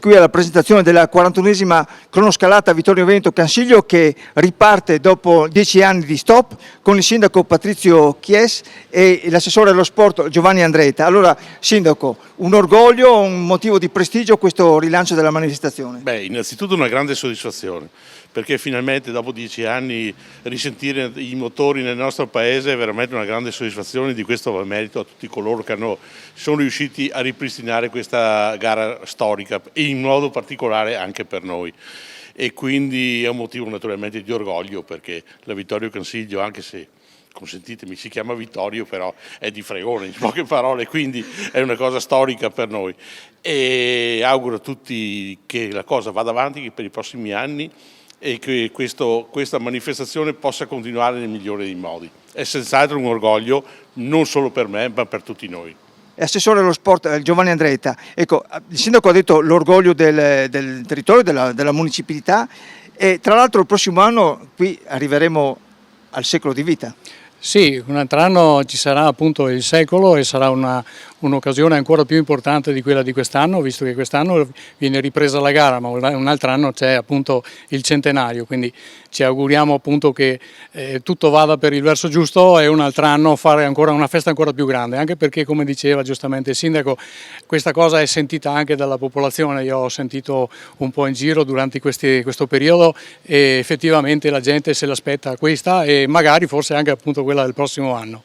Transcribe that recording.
qui alla presentazione della 41esima cronoscalata Vittorio Veneto Cansiglio, che riparte dopo 10 anni di stop con il sindaco Patrizio Chies e l'assessore allo sport Giovanni Andretta. Allora, sindaco, un orgoglio, un motivo di prestigio questo rilancio della manifestazione? Beh, innanzitutto una grande soddisfazione, perché finalmente dopo 10 anni risentire i motori nel nostro paese è veramente una grande soddisfazione. Di questo va merito a tutti coloro che sono riusciti a ripristinare questa gara storica e in modo particolare anche per noi. E quindi è un motivo naturalmente di orgoglio, perché la Vittorio Cansiglio, anche se consentitemi, si chiama Vittorio, però è di Fregone in poche parole, quindi è una cosa storica per noi. E auguro a tutti che la cosa vada avanti per i prossimi anni e che questa manifestazione possa continuare nel migliore dei modi. È senz'altro un orgoglio non solo per me, ma per tutti noi. Assessore allo sport Giovanni Andretta, ecco, il sindaco ha detto l'orgoglio del territorio, della municipalità, e tra l'altro il prossimo anno qui arriveremo al secolo di vita. Sì, un altro anno ci sarà appunto il secolo e sarà un'occasione ancora più importante di quella di quest'anno, visto che quest'anno viene ripresa la gara, ma un altro anno c'è appunto il centenario, quindi ci auguriamo appunto che tutto vada per il verso giusto e un altro anno fare ancora una festa ancora più grande, anche perché, come diceva giustamente il sindaco, questa cosa è sentita anche dalla popolazione. Io ho sentito un po' in giro durante questo periodo e effettivamente la gente se l'aspetta questa e magari forse anche appunto quella del prossimo anno.